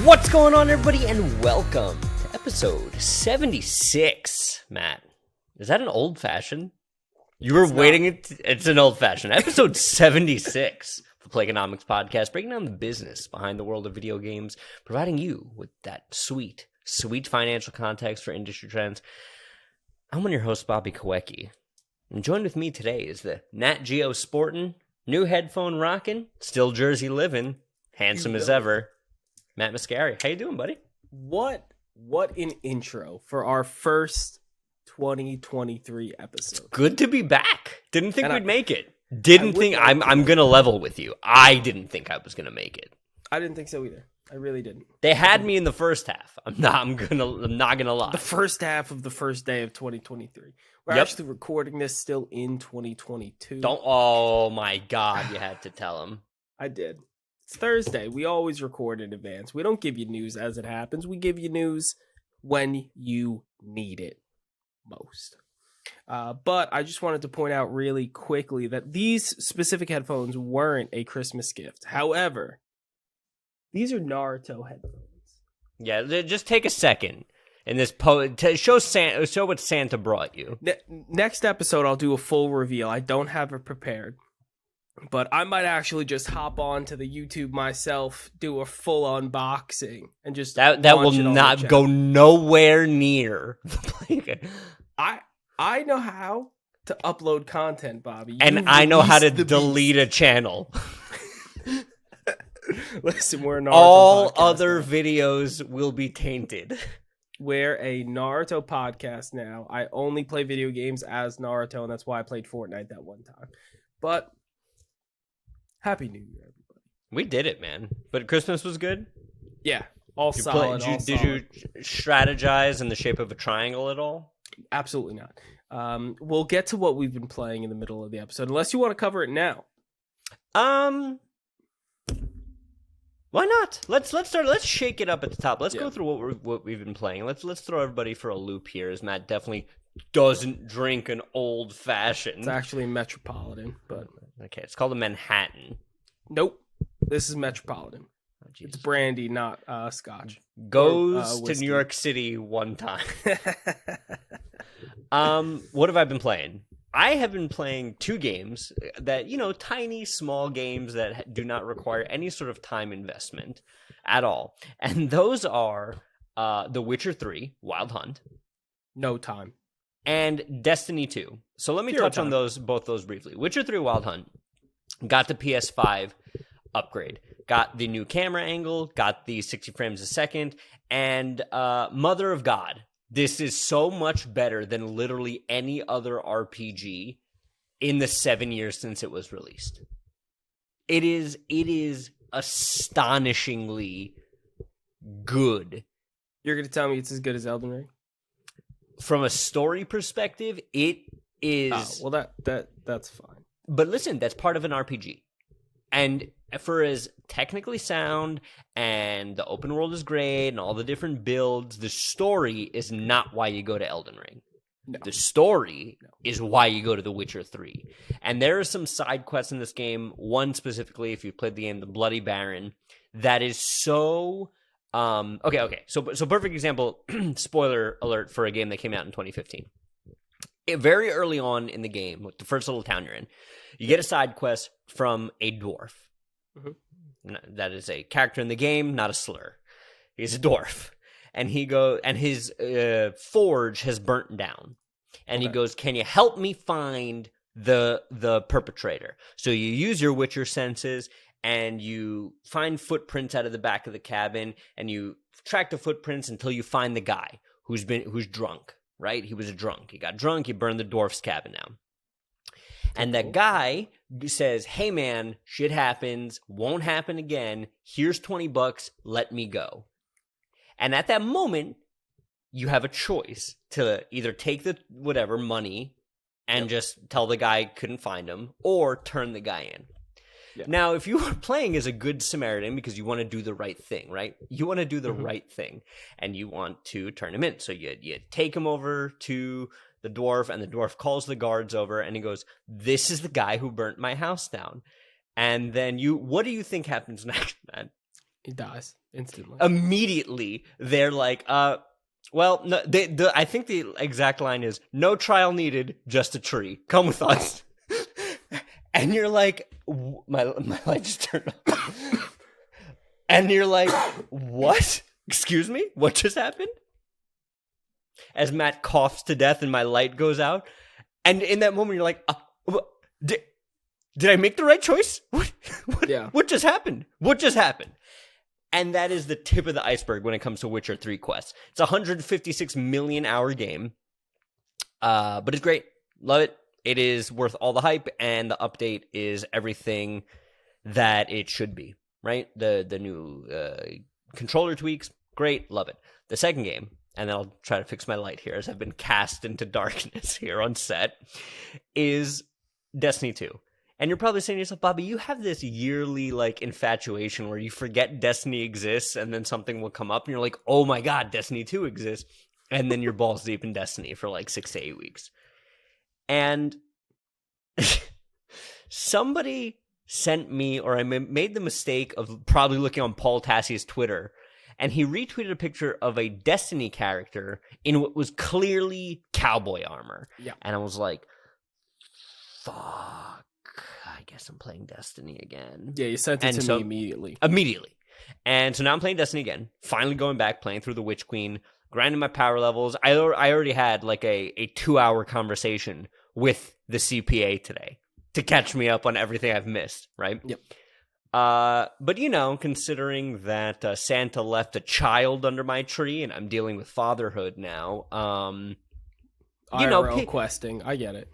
What's going on, everybody, and welcome to episode 76. Matt, is that an old-fashioned? You were waiting. It's an old-fashioned. Episode 76 of the Playconomics podcast, breaking down the business behind the world of video games, providing you with that sweet financial context for industry trends. I'm one of your hosts, Bobby Kawecki, and joined with me today is the Nat Geo sportin', new headphone rockin', still Jersey living, handsome as ever, Matt Mascari. How you doing, buddy? What an intro for our first 2023 episode. It's good to be back. Didn't think we'd make it. I'm gonna level with you. I didn't think I was gonna make it. I didn't think so either. I really didn't. They had me in the first half. I'm not gonna lie. The first half of the first day of 2023. We're actually recording this still in 2022. Oh my God, you had to tell him. I did. It's Thursday. We always record in advance. We don't give you news as it happens. We give you news when you need it most. But I just wanted to point out really quickly that these specific headphones weren't a Christmas gift. However, these are Naruto headphones. Yeah, just take a second in this show what Santa brought you. Next episode, I'll do a full reveal. I don't have it prepared. But I might actually just hop on to the YouTube myself, do a full unboxing, and just that will not go nowhere near. I know how to upload content, Bobby. And I know how to delete a channel. Listen, we're a Naruto all podcast other now. Videos will be tainted. We're a Naruto podcast now. I only play video games as Naruto, and that's why I played Fortnite that one time. But Happy New Year, everybody. We did it, man. But Christmas was good? Yeah, all solid. Did you strategize in the shape of a triangle at all? Absolutely not. We'll get to what we've been playing in the middle of the episode, unless you want to cover it now. Why not? Let's start. Let's shake it up at the top. Let's go through what we've been playing. Let's throw everybody for a loop here, as Matt definitely doesn't drink an old fashioned. It's actually Metropolitan, but okay, it's called a Manhattan. Nope, this is Metropolitan. Oh, it's brandy, not Scotch. Goes to New York City one time. What have I been playing? I have been playing two games that, tiny, small games that do not require any sort of time investment at all. And those are The Witcher 3, Wild Hunt. No time. And Destiny 2. So let me touch on both those briefly. Witcher 3, Wild Hunt. Got the PS5 upgrade. Got the new camera angle. Got the 60 frames a second. And Mother of God. This is so much better than literally any other RPG in the 7 years since it was released. It is astonishingly good. You're going to tell me it's as good as Elden Ring? From a story perspective, it is. Oh, well, that's fine. But listen, that's part of an RPG. And for as technically sound and the open world is great and all the different builds, the story is not why you go to Elden Ring. No. The story is why you go to The Witcher 3. And there are some side quests in this game, one specifically, if you've played the game, The Bloody Baron, that is so... Okay. So perfect example, spoiler alert for a game that came out in 2015. Very early on in the game, with the first little town you're in, you get a side quest from a dwarf. Mm-hmm. That is a character in the game, not a slur. He's a dwarf. And his forge has burnt down. And he goes, "Can you help me find the perpetrator?" So you use your Witcher senses and you find footprints out of the back of the cabin, and you track the footprints until you find the guy who's drunk, right? He was a drunk. He got drunk. He burned the dwarf's cabin down. And that guy says, "Hey man, shit happens. Won't happen again. Here's $20. Let me go." And at that moment, you have a choice to either take the money and just tell the guy couldn't find him, or turn the guy in. Yeah. Now, if you are playing as a good Samaritan because you want to do the right thing, right? You want to do the right thing, and you want to turn him in. So you take him over to the dwarf, and the dwarf calls the guards over, and he goes, "This is the guy who burnt my house down." And then what do you think happens next, man? He dies instantly. Immediately, they're like, well, no, I think the exact line is, "No trial needed, just a tree. Come with us." And you're like, my light just turned off. And you're like, what? Excuse me? What just happened? As Matt coughs to death and my light goes out. And in that moment, you're like, did I make the right choice? What just happened? What just happened? And that is the tip of the iceberg when it comes to Witcher 3 quests. It's a 156 million hour game. But it's great. Love it. It is worth all the hype, and the update is everything that it should be, right? The new controller tweaks, great, love it. The second game, and I'll try to fix my light here as I've been cast into darkness here on set, is Destiny 2. And you're probably saying to yourself, Bobby, you have this yearly like infatuation where you forget Destiny exists, and then something will come up, and you're like, oh my god, Destiny 2 exists, and then you're balls deep in Destiny for like 6 to 8 weeks. And somebody sent me, or I made the mistake of probably looking on Paul Tassi's Twitter, and he retweeted a picture of a Destiny character in what was clearly cowboy armor. Yeah. And I was like, fuck, I guess I'm playing Destiny again. Yeah, you sent it to me immediately. Immediately. And so now I'm playing Destiny again, finally going back, playing through the Witch Queen, grinding my power levels. I already had like a 2-hour conversation with the CPA today to catch me up on everything I've missed, right? Yep. But, you know, considering that Santa left a child under my tree and I'm dealing with fatherhood now, IRL questing, I get it.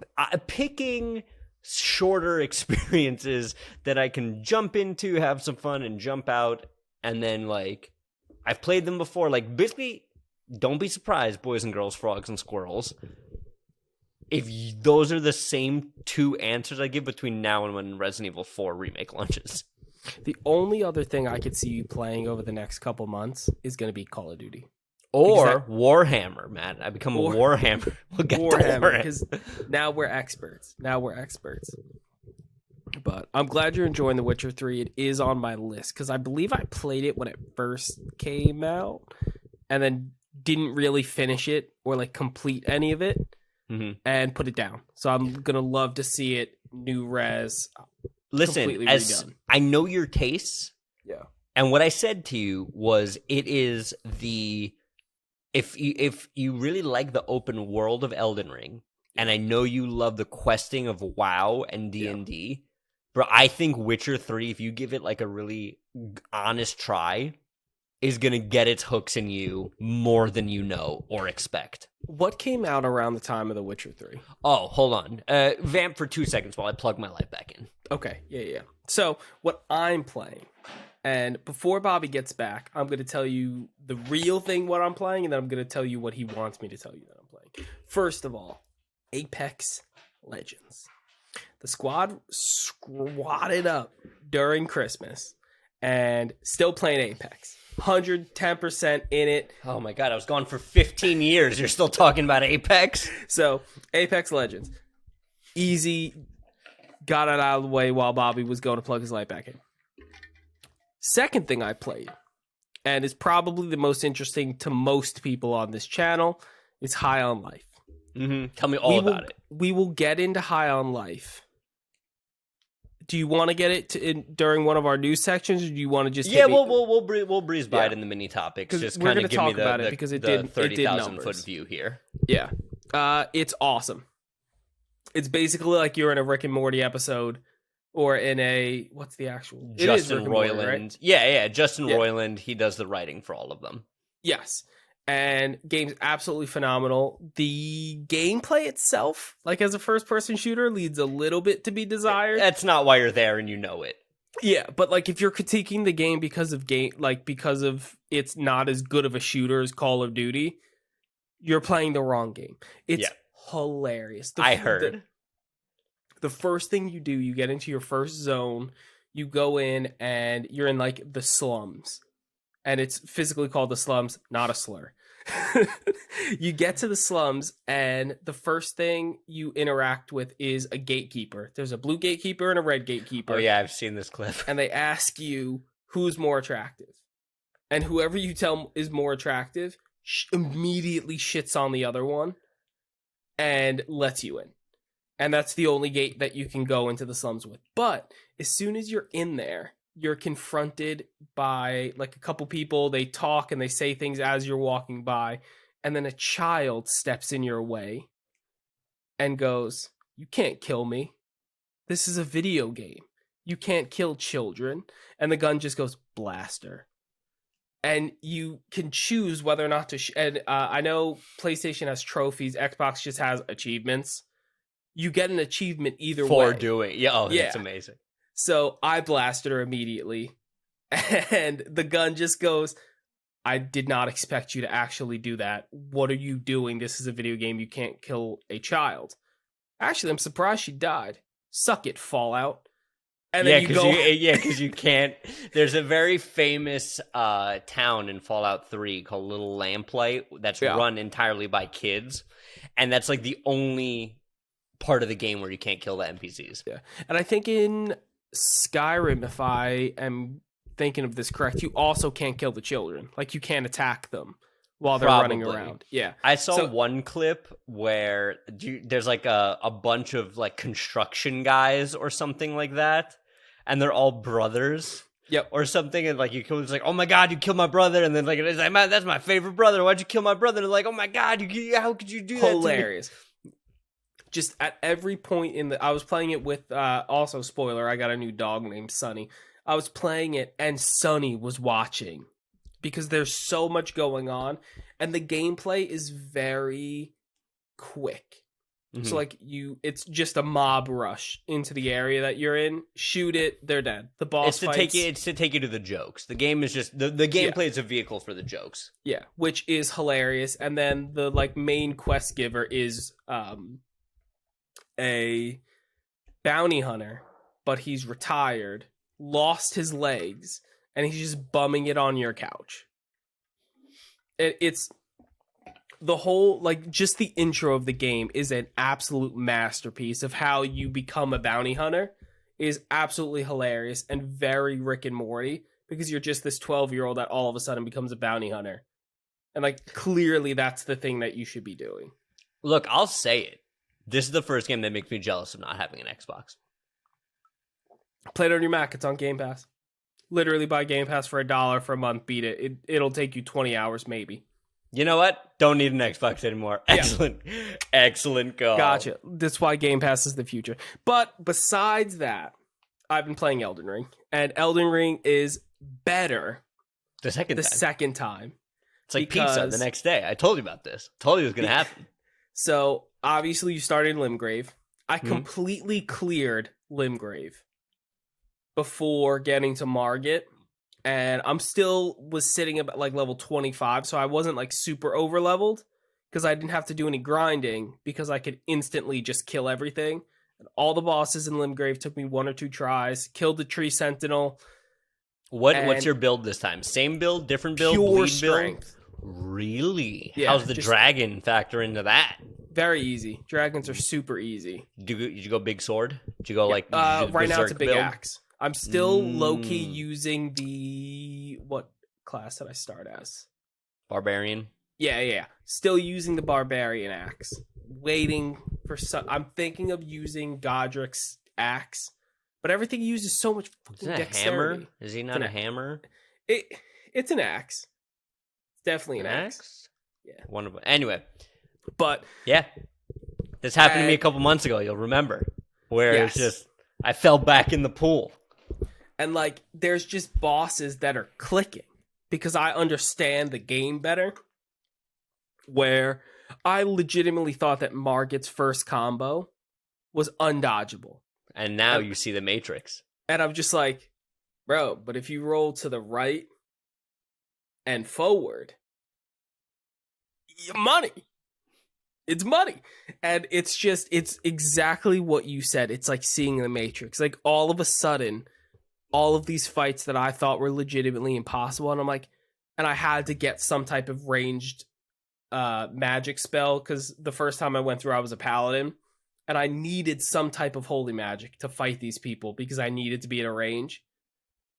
Picking shorter experiences that I can jump into, have some fun, and jump out, and then, like, I've played them before. Like, basically, don't be surprised, boys and girls, frogs and squirrels, if those are the same 2 answers I give between now and when Resident Evil 4 Remake launches. The only other thing I could see you playing over the next couple months is going to be Call of Duty. Or Warhammer, Matt. I become a Warhammer. We'll get Warhammer, because now we're experts. But I'm glad you're enjoying The Witcher 3. It is on my list, because I believe I played it when it first came out, and then didn't really finish it or like complete any of it. And put it down. So I'm gonna love to see it new res. Listen, as redone. I know your tastes. Yeah. And what I said to you was, it is if you really like the open world of Elden Ring, and I know you love the questing of WoW and D&D, bro, I think Witcher 3, if you give it like a really honest try, is gonna get its hooks in you more than you know or expect. What came out around the time of The Witcher 3? Oh, hold on. Vamp for 2 seconds while I plug my light back in. Okay, yeah. So, what I'm playing, and before Bobby gets back, I'm going to tell you the real thing what I'm playing, and then I'm going to tell you what he wants me to tell you that I'm playing. First of all, Apex Legends. The squad squatted up during Christmas, and still playing Apex. 110% in it. Oh my god, I was gone for 15 years. You're still talking about Apex? So, Apex Legends. Easy. Got it out of the way while Bobby was going to plug his light back in. Second thing I played, and is probably the most interesting to most people on this channel, is High on Life. Tell me all about it. We will get into High on Life. Do you want to get it during one of our news sections, or do you want to just? Yeah, we'll breeze by it in the mini topics. Just kind of give me the 30,000 foot view here. Yeah, it's awesome. It's basically like you're in a Rick and Morty episode, or in a what's the actual Justin Roiland. Morty, right? Yeah, Justin Yeah. Roiland. He does the writing for all of them. Yes. And game's absolutely phenomenal. The gameplay itself, like as a first-person shooter, leaves a little bit to be desired. That's not why you're there, and you know it. Yeah, but like if you're critiquing the game because of it's not as good of a shooter as Call of Duty, you're playing the wrong game. It's hilarious. I heard. The first thing you do, you get into your first zone. you go in and you're in like the slums, and it's physically called the slums, not a slur. You get to the slums, and the first thing you interact with is a gatekeeper. There's a blue gatekeeper and a red gatekeeper. Oh yeah, I've seen this clip. And they ask you who's more attractive, and whoever you tell is more attractive immediately shits on the other one and lets you in. And that's the only gate that you can go into the slums with. But as soon as you're in there, you're confronted by like a couple people. They talk and they say things as you're walking by. And then a child steps in your way and goes, "You can't kill me. This is a video game. You can't kill children." And the gun just goes, "Blaster." And you can choose whether or not to... and I know PlayStation has trophies. Xbox just has achievements. You get an achievement either way. For doing... Yeah, oh, that's amazing. So I blasted her immediately. And the gun just goes, "I did not expect you to actually do that. What are you doing? This is a video game. You can't kill a child." Actually, I'm surprised she died. Suck it, Fallout. And then because you can't. There's a very famous town in Fallout 3 called Little Lamplight that's run entirely by kids, and that's like the only part of the game where you can't kill the NPCs. Yeah, and I think in Skyrim, if I am thinking of this correct, you also can't kill the children. Like you can't attack them while they're running around. Yeah, I saw one clip where there's like a bunch of like construction guys or something like that. And they're all brothers, or something, and like it's like, "Oh my god, you killed my brother!" And then like it's like, "Man, that's my favorite brother. Why'd you kill my brother?" And like, "Oh my god, how could you do that?" Hilarious. Just at every point I was playing it with. Also, spoiler: I got a new dog named Sunny. I was playing it, and Sunny was watching because there's so much going on, and the gameplay is very quick. Mm-hmm. So like it's just a mob rush into the area that you're in. Shoot it, they're dead. The boss fights. It's to take you to the jokes. The game is just the gameplay is a vehicle for the jokes. Yeah, which is hilarious. And then the like main quest giver is a bounty hunter, but he's retired, lost his legs, and he's just bumming it on your couch. It's the whole, like, just the intro of the game is an absolute masterpiece of how you become a bounty hunter. Is absolutely hilarious and very Rick and Morty, because you're just this 12-year-old that all of a sudden becomes a bounty hunter. And like clearly that's the thing that you should be doing. Look, I'll say it. This is the first game that makes me jealous of not having an Xbox. Play it on your Mac. It's on Game Pass. Literally buy Game Pass for $1 for a month. Beat it. It'll take you 20 hours maybe. You know what? Don't need an Xbox anymore. Excellent. Yeah. Excellent go. Gotcha. That's why Game Pass is the future. But besides that, I've been playing Elden Ring. And Elden Ring is better the second time. It's like pizza the next day. I told you about this. Told you it was going to happen. So, obviously, you started Limgrave. I completely cleared Limgrave before getting to Margit. And I'm still was sitting at like level 25, so I wasn't like super over leveled because I didn't have to do any grinding because I could instantly just kill everything. And all the bosses in Limgrave took me 1 or 2 tries. Killed the tree sentinel. What's your build this time? Same build, different build, pure strength. Build? Really? Yeah, how's the dragon factor into that? Very easy. Dragons are super easy. Did you go big sword? Did you go like right now it's a big build? axe. I'm still low-key using the... What class did I start as? Barbarian? Yeah. Still using the Barbarian axe. Waiting for some... I'm thinking of using Godric's axe. But everything uses so much fucking dexterity. Hammer? Is he not a hammer? It's an axe. It's definitely an axe. Yeah. Wonderful. Anyway. But... Yeah. This happened to me a couple months ago, you'll remember. Where it's just... I fell back in the pool. And, like, there's just bosses that are clicking because I understand the game better. Where I legitimately thought that Margit's first combo was undodgeable. And now you see the Matrix. And I'm just like, bro, but if you roll to the right and forward, money. It's money. And it's exactly what you said. It's like seeing the Matrix. Like, all of a sudden... all of these fights that I thought were legitimately impossible, and I'm like, and I had to get some type of ranged magic spell, because the first time I went through I was a paladin, and I needed some type of holy magic to fight these people because I needed to be at a range.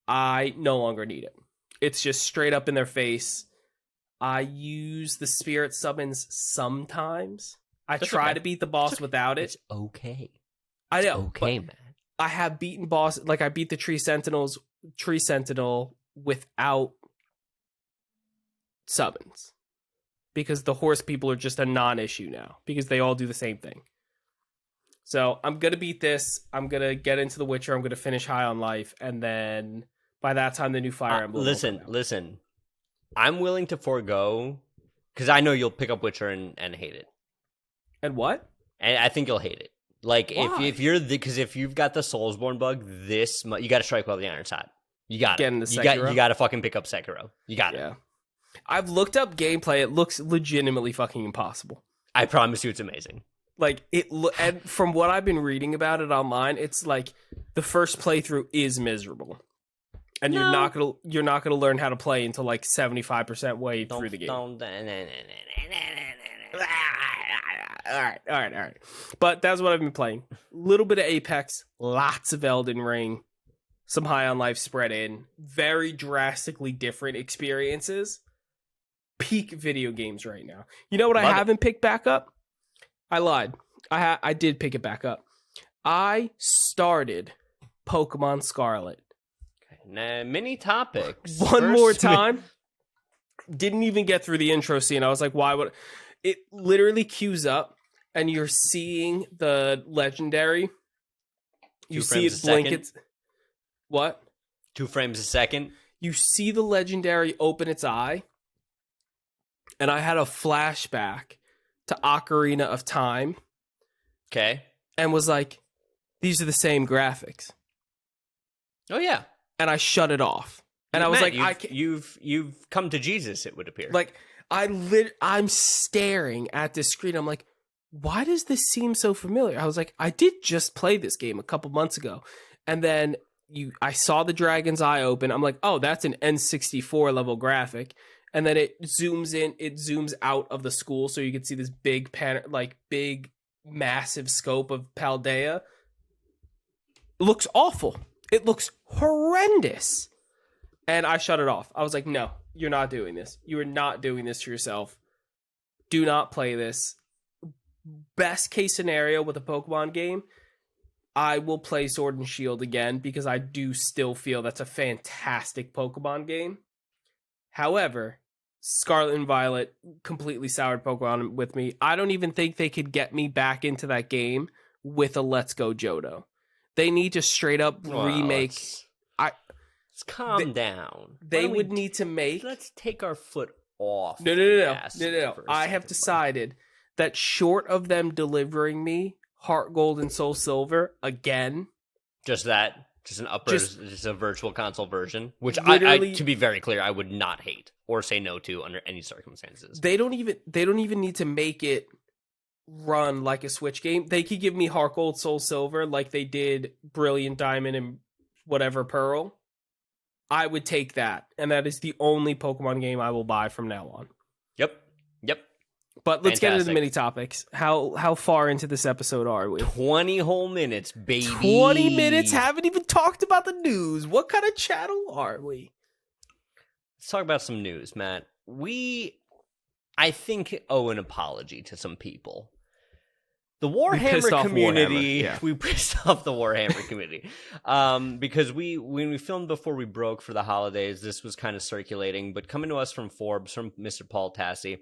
I no longer need it. It's just straight up in their face. I use the spirit summons sometimes. I try to beat the boss without it. It's okay. I know. Okay, man. I have beaten boss, like I beat the tree sentinel without summons, because the horse people are just a non-issue now because they all do the same thing. So I'm gonna beat this. I'm gonna get into The Witcher. I'm gonna finish High on Life, and then by that time the new Fire Emblem. Listen. I'm willing to forego, because I know you'll pick up Witcher and hate it. And what? And I think you'll hate it. Like, if you're because if you've got the Soulsborne bug, you got to strike while the iron's hot. You got Get it. into Sekiro? You got to fucking pick up Sekiro. You got it. I've looked up gameplay. It looks legitimately fucking impossible. I promise you, it's amazing. Like and from what I've been reading about it online, it's like the first playthrough is miserable, and you're not gonna learn how to play until like 75% way through the game. All right. But that's what I've been playing. Little bit of Apex, lots of Elden Ring, some High on Life spread in. Very drastically different experiences. Peak video games right now. You know what I haven't picked back up? I lied. I did pick it back up. I started Pokemon Scarlet. Okay, mini topics. One more time. Didn't even get through the intro scene. I was like, why would... It literally queues up, and you're seeing the legendary. You see it blink. What? 2 frames a second. You see the legendary open its eye, and I had a flashback to Ocarina of Time. Okay. And was like, these are the same graphics. Oh yeah. And I shut it off. And I was like, you've come to Jesus, it would appear. Like, I'm staring at this screen. I'm like, why does this seem so familiar? I was like, I did just play this game a couple months ago. And then I saw the dragon's eye open. I'm like, oh, that's an N64 level graphic. And then it zooms out of the school, so you can see this big massive scope of Paldea. It looks awful. It looks horrendous. And I shut it off. I was like, no, you're not doing this. You are not doing this to yourself. Do not play this. Best case scenario with a Pokemon game, I will play Sword and Shield again, because I do still feel that's a fantastic Pokemon game. However, Scarlet and Violet completely soured Pokemon with me. I don't even think they could get me back into that game with a Let's Go Johto. They need to straight up remake. Let's calm down. They would need to make. Let's take our foot off. No. I have decided that short of them delivering me Heart Gold and Soul Silver again, just a virtual console version, which I, to be very clear, I would not hate or say no to under any circumstances. They don't even need to make it run like a Switch game. They could give me Heart Gold, Soul Silver like they did Brilliant Diamond and whatever Pearl. I would take that, and that is the only Pokemon game I will buy from now on. Yep. But let's get into the mini topics. How far into this episode are we? 20 whole minutes, baby. 20 minutes? Haven't even talked about the news. What kind of channel are we? Let's talk about some news, Matt. I think, owe an apology to some people. The Warhammer community, we pissed off the Warhammer community. Because when we filmed before we broke for the holidays, this was kind of circulating, but coming to us from Forbes, from Mr. Paul Tassi,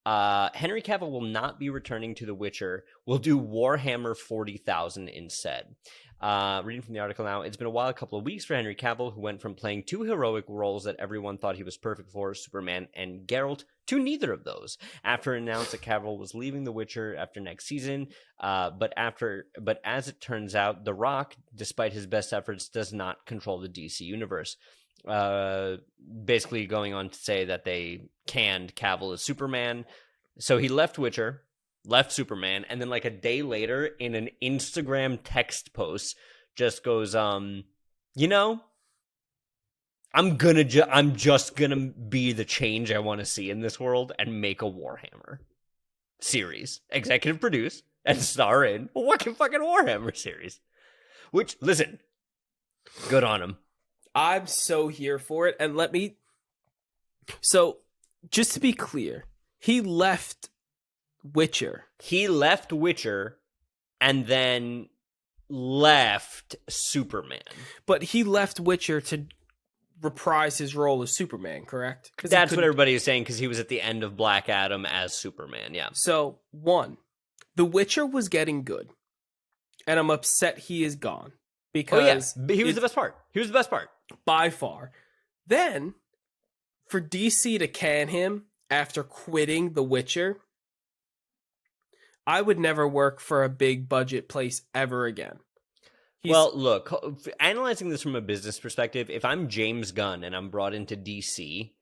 Henry Cavill will not be returning to The Witcher. We'll do Warhammer 40,000 instead. Reading from the article now, it's been a couple of weeks for Henry Cavill, who went from playing 2 heroic roles that everyone thought he was perfect for, Superman and Geralt, to neither of those. After it announced that Cavill was leaving The Witcher after next season, but as it turns out, The Rock, despite his best efforts, does not control the DC universe. Basically going on to say that they canned Cavill as Superman. So he left Witcher, left Superman, and then like a day later in an Instagram text post just goes, I'm just gonna be the change I want to see in this world and make a Warhammer series, executive produce and star in a fucking Warhammer series. Which, listen, good on him. I'm so here for it. And so just to be clear, he left Witcher. He left Witcher and then left Superman. But he left Witcher to reprise his role as Superman, correct? That's what everybody is saying, because he was at the end of Black Adam as Superman, yeah. So, one, The Witcher was getting good, and I'm upset he is gone. Because he was the best part. He was the best part. By far. Then, for DC to can him after quitting The Witcher, I would never work for a big budget place ever again. Well, look, analyzing this from a business perspective, if I'm James Gunn and I'm brought into DC,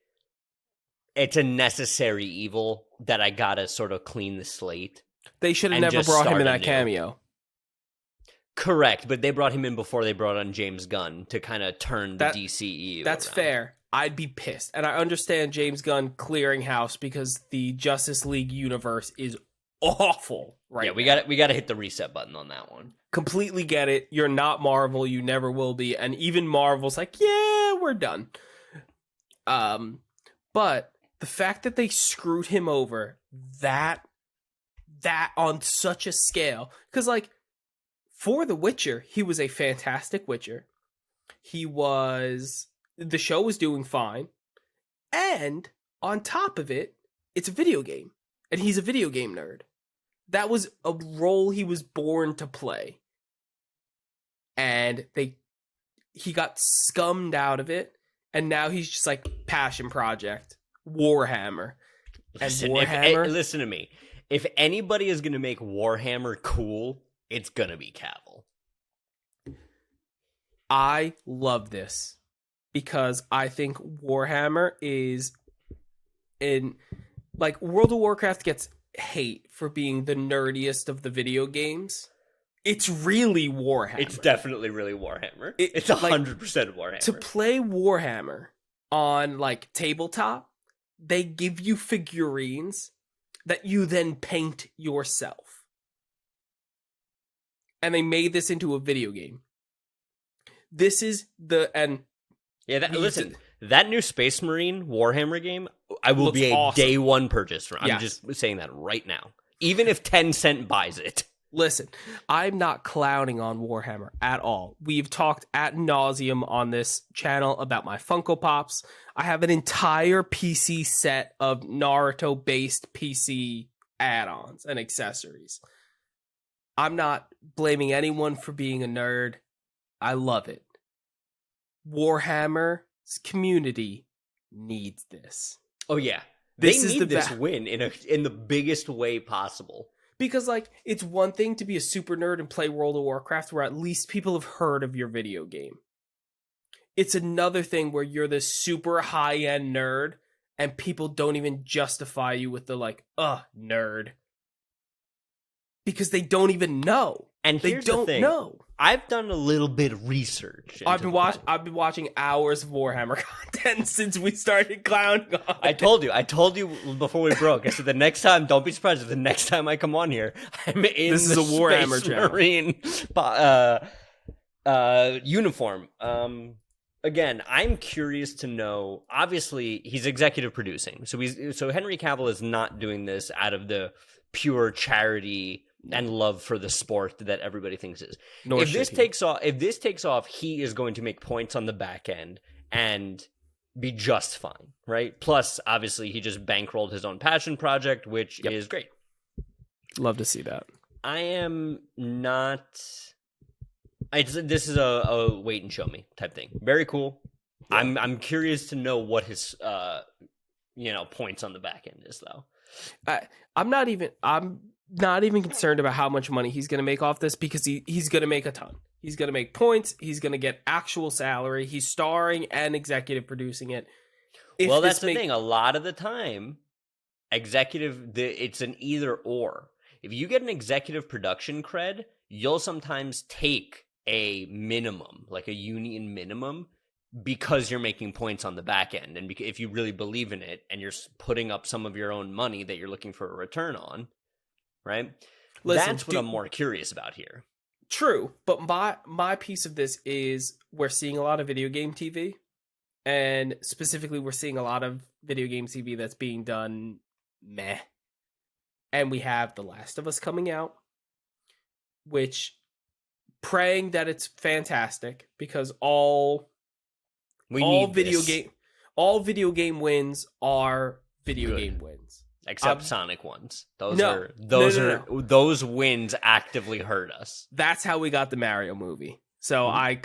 it's a necessary evil that I gotta sort of clean the slate. They should have never brought him in that cameo. Correct, but they brought him in before they brought on James Gunn to kind of turn the DCEU That's around. Fair. I'd be pissed. And I understand James Gunn clearing house because the Justice League universe is awful right now. We got to hit the reset button on that one. Completely get it. You're not Marvel. You never will be. And even Marvel's like, yeah, we're done. But the fact that they screwed him over that on such a scale, because like for The Witcher, he was a fantastic Witcher. The show was doing fine. And on top of it, it's a video game. And he's a video game nerd. That was a role he was born to play. And he got scummed out of it. And now he's just like passion project. Warhammer. Listen to me. If anybody is going to make Warhammer cool, it's going to be Cavill. I love this. Because I think Warhammer is like World of Warcraft gets hate for being the nerdiest of the video games. It's really Warhammer. It's definitely really Warhammer. It's 100% Warhammer. To play Warhammer on like tabletop, they give you figurines that you then paint yourself. And they made this into a video game. This is that new Space Marine Warhammer game, I will be a awesome. day one purchase from. I'm Yes. just saying that right now. Even if Tencent buys it. Listen, I'm not clowning on Warhammer at all. We've talked ad nauseum on this channel about my Funko Pops. I have an entire PC set of Naruto-based PC add-ons and accessories. I'm not blaming anyone for being a nerd. I love it. Warhammer's community needs this. Oh yeah, This they is need the this win in the biggest way possible. Because like it's one thing to be a super nerd and play World of Warcraft where at least people have heard of your video game. It's another thing where you're this super high-end nerd and people don't even justify you with the like, nerd. Because they don't even know. And they here's don't the thing. know. I've done a little bit of research. I've been watching hours of Warhammer content since we started clowning on I told you before we broke. I said the next time, don't be surprised if the next time I come on here, I'm in This is the a Warhammer Space channel. Marine uniform. Again, I'm curious to know. Obviously, he's executive producing, so Henry Cavill is not doing this out of the pure charity and love for the sport that everybody thinks is. If this takes off, he is going to make points on the back end and be just fine, right? Plus, obviously, he just bankrolled his own passion project, which is great. Love to see that. I am not. This is a wait and show me type thing. Very cool. Yeah. I'm curious to know what his points on the back end is though. I'm not even concerned about how much money he's going to make off this because he's going to make a ton. He's going to make points. He's going to get actual salary. He's starring and executive producing it. That's the thing. A lot of the time, it's an either or. If you get an executive production cred, you'll sometimes take a minimum, like a union minimum, because you're making points on the back end, and if you really believe in it and you're putting up some of your own money that you're looking for a return on, right? That's what I'm more curious about here. True, but my piece of this is we're seeing a lot of video game TV, and specifically we're seeing a lot of video game TV that's being done meh. And we have The Last of Us coming out, which praying that it's fantastic, because all video game wins are video game wins. Except Sonic ones. Those wins actively hurt us. That's how we got the Mario movie. So I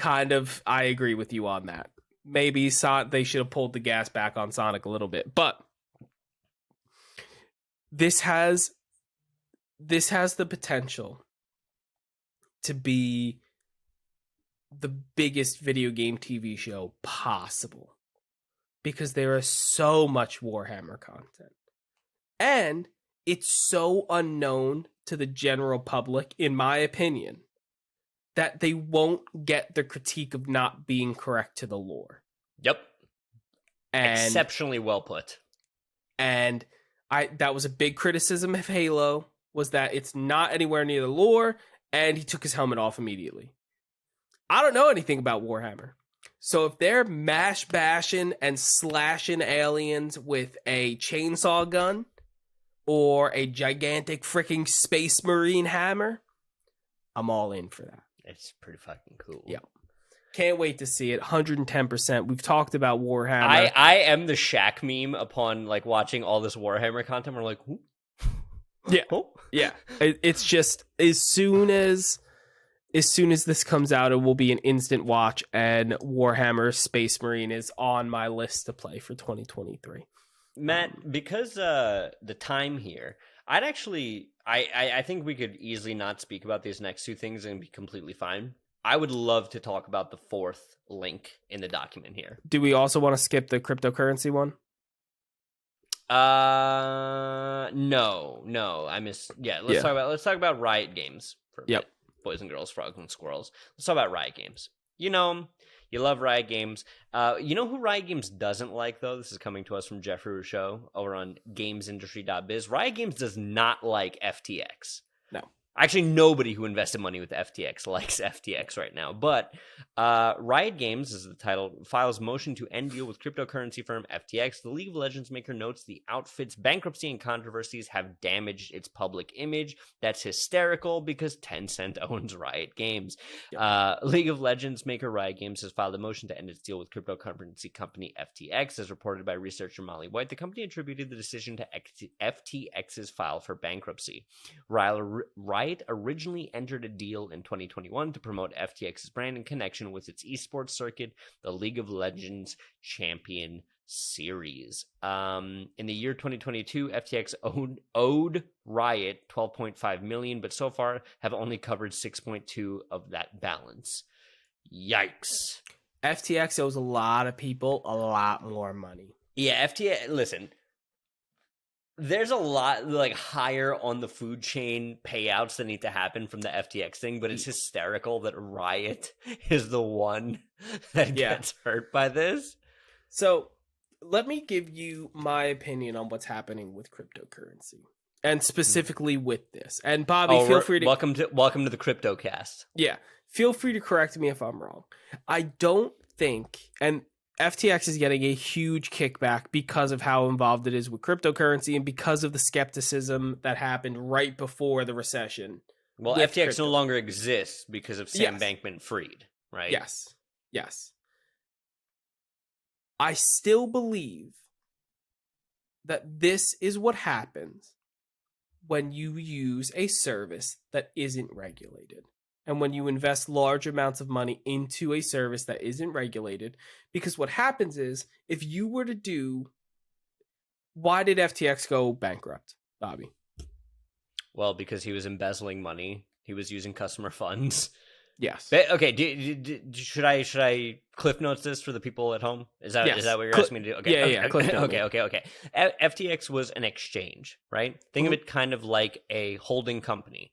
agree with you on that. Maybe they should have pulled the gas back on Sonic a little bit, but this has the potential to be the biggest video game TV show possible, because there is so much Warhammer content. And it's so unknown to the general public, in my opinion, that they won't get the critique of not being correct to the lore. Yep. And exceptionally well put. And that was a big criticism of Halo, was that it's not anywhere near the lore, and he took his helmet off immediately. I don't know anything about Warhammer. So if they're mash bashing and slashing aliens with a chainsaw gun, or a gigantic freaking space marine hammer, I'm all in for that. It's pretty fucking cool. Yeah. Can't wait to see it. 110%. We've talked about Warhammer. I am the Shaq meme upon like watching all this Warhammer content. We're like, who? Yeah. Oh. Yeah. It's just as soon as this comes out, it will be an instant watch, and Warhammer Space Marine is on my list to play for 2023. Matt, because the time here, I think we could easily not speak about these next two things and be completely fine. I would love to talk about the fourth link in the document here. Do we also want to skip the cryptocurrency one? No, I missed. Yeah, let's talk about Riot Games for a bit. Boys and girls, frogs and squirrels. Let's talk about Riot Games. You know, you love Riot Games. You know who Riot Games doesn't like, though? This is coming to us from Jeffrey Rousseau over on gamesindustry.biz. Riot Games does not like FTX. No. Actually, nobody who invested money with FTX likes FTX right now. But Riot Games, is the title, files motion to end deal with cryptocurrency firm FTX. The League of Legends maker notes the outfit's bankruptcy and controversies have damaged its public image. That's hysterical because Tencent owns Riot Games. Yep. League of Legends maker Riot Games has filed a motion to end its deal with cryptocurrency company FTX. As reported by researcher Molly White, the company attributed the decision to FTX's file for bankruptcy. Riot originally entered a deal in 2021 to promote FTX's brand in connection with its esports circuit, the League of Legends Champion Series. In the year 2022, FTX owed Riot $12.5 million, but so far have only covered 6.2 of that balance. Yikes. FTX owes a lot of people a lot more money. Yeah, FTX, listen, there's a lot like higher on the food chain payouts that need to happen from the FTX thing, but it's hysterical that Riot is the one that gets hurt by this. So let me give you my opinion on what's happening with cryptocurrency, and specifically with this. And Bobby, feel free to welcome to the CryptoCast. Yeah, feel free to correct me if I'm wrong. I don't think, and FTX is getting a huge kickback because of how involved it is with cryptocurrency and because of the skepticism that happened right before the recession. Well, FTX no longer exists because of Sam Bankman-Fried, right? Yes. I still believe that this is what happens when you use a service that isn't regulated. And when you invest large amounts of money into a service that isn't regulated, because what happens is, if you were to do, why did FTX go bankrupt, Bobby? Well, because he was embezzling money. He was using customer funds. Yes. Okay. Should I cliff notes this for the people at home? Is that what you're asking me to do? Okay. Yeah. Okay. FTX was an exchange, right? Think of it kind of like a holding company.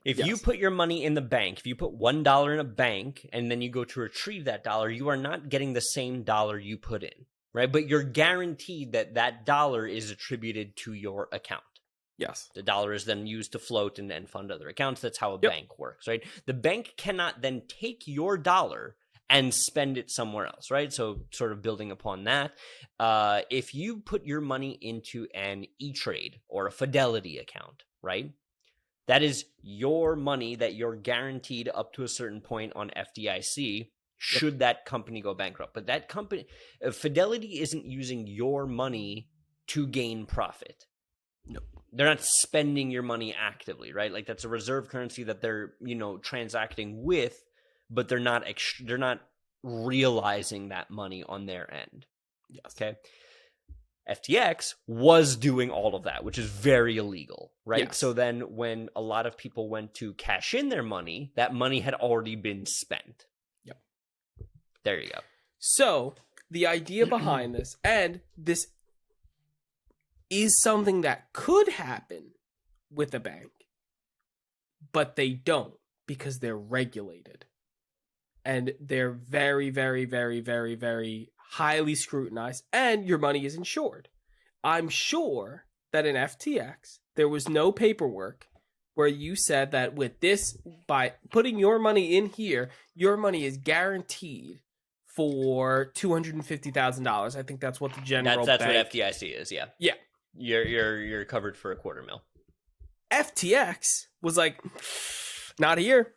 If you put your money in the bank, if you put $1 in a bank and then you go to retrieve that dollar, you are not getting the same dollar you put in, right? But you're guaranteed that that dollar is attributed to your account. Yes. The dollar is then used to float and fund other accounts. That's how a bank works, right? The bank cannot then take your dollar and spend it somewhere else, right? So sort of building upon that, if you put your money into an E-Trade or a Fidelity account, right? That is your money that you're guaranteed up to a certain point on FDIC should that company go bankrupt. But that company, Fidelity isn't using your money to gain profit. Nope. They're not spending your money actively, right? Like that's a reserve currency that they're, transacting with, but they're not realizing that money on their end. Yes. Okay. FTX was doing all of that, which is very illegal, right? Yes. So then when a lot of people went to cash in their money, that money had already been spent. Yep. There you go. So the idea behind this, and this is something that could happen with a bank, but they don't because they're regulated. And they're very, very, very, very, very highly scrutinized, and your money is insured. I'm sure that in FTX, there was no paperwork where you said that with this, by putting your money in here, your money is guaranteed for $250,000. I think that's what the general That's bank... what FDIC is, yeah. Yeah. You're covered for $250,000. FTX was like, not here.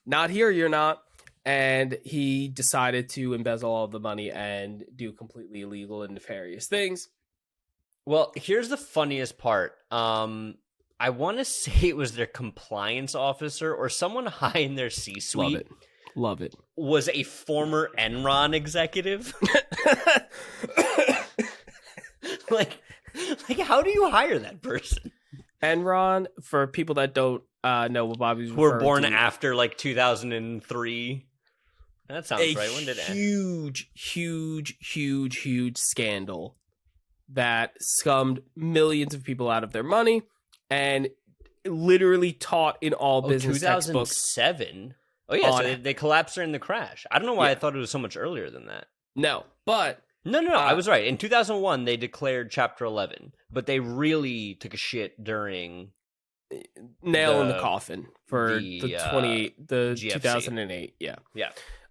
Not here, you're not. And he decided to embezzle all the money and do completely illegal and nefarious things. Well, here's the funniest part. I want to say it was their compliance officer or someone high in their C-suite. Love it. Was a former Enron executive. like, how do you hire that person? Enron, for people that don't know what Bobby's who were born after 2003. That sounds right. When did it end? Huge scandal that scummed millions of people out of their money and literally taught in all business textbooks. 2007? Oh, yeah, so they collapsed during the crash. I don't know why I thought it was so much earlier than that. No, but... No, I was right. In 2001, they declared Chapter 11, but they really took a shit during... Nail in the coffin for the GFC. 2008. Yeah.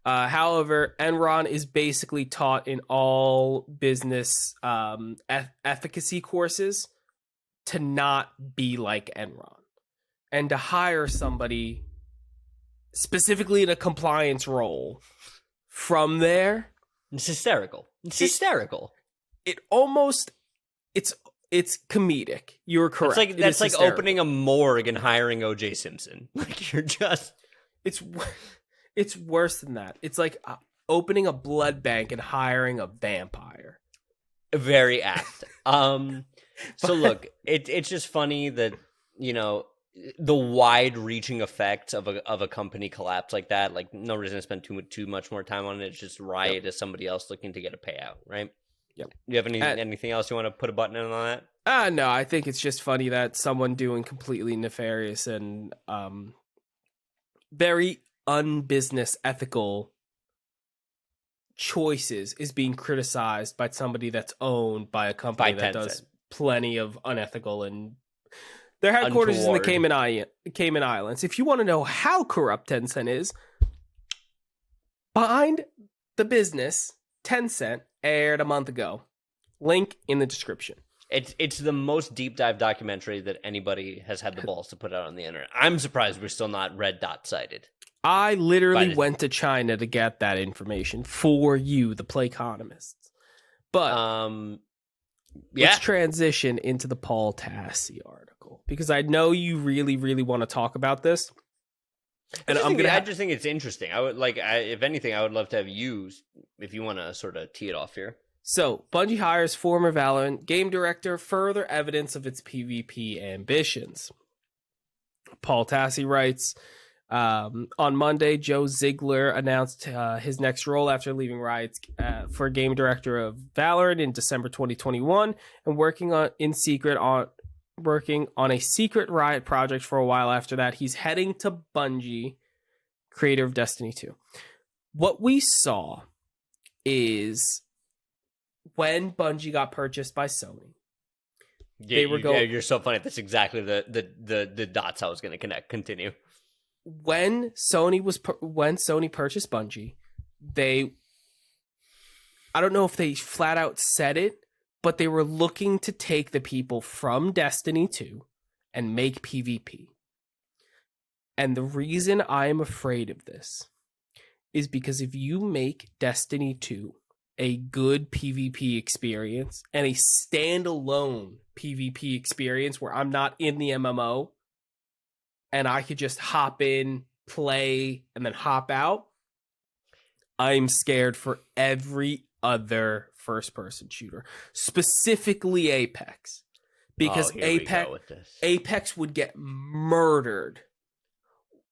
However, Enron is basically taught in all business efficacy courses to not be like Enron and to hire somebody specifically in a compliance role from there. It's hysterical. It's comedic. You're correct. That's like opening a morgue and hiring O.J. Simpson. Like you're just. It's worse than that. It's like opening a blood bank and hiring a vampire. Very apt. So look, it's just funny that the wide-reaching effects of a company collapse like that. Like no reason to spend too much more time on it. It's just Riot as somebody else looking to get a payout, right? Yep. Do you have anything else you want to put a button in on that? No, I think it's just funny that someone doing completely nefarious and very unbusiness ethical choices is being criticized by somebody that's owned by a company that does plenty of unethical, and their headquarters is in the Cayman Islands. If you want to know how corrupt Tencent is, Behind the Business, Tencent aired a month ago. Link in the description. It's the most deep dive documentary that anybody has had the balls to put out on the internet. I'm surprised we're still not red dot cited. I literally went to China to get that information for you, the Playconomists. But let's transition into the Paul Tassi article, because I know you really, really want to talk about this. And I just think it's interesting. I would if anything, I would love to have you, if you want to sort of tee it off here. So, Bungie hires former Valorant game director, further evidence of its PvP ambitions. Paul Tassi writes, on Monday, Joe Ziegler announced his next role after leaving Riot for game director of Valorant in December 2021 and working in secret working on a secret Riot project for a while after that. He's heading to Bungie, creator of Destiny 2. What we saw is when Bungie got purchased by Sony, they were going. Yeah, you're so funny. That's exactly the dots I was going to connect. Continue. When Sony purchased Bungie, I don't know if they flat out said it, but they were looking to take the people from Destiny 2 and make PvP. And the reason I am afraid of this is because if you make Destiny 2 a good PvP experience and a standalone PvP experience where I'm not in the MMO and I could just hop in, play, and then hop out, I'm scared for every other first-person shooter, specifically Apex, because Apex would get murdered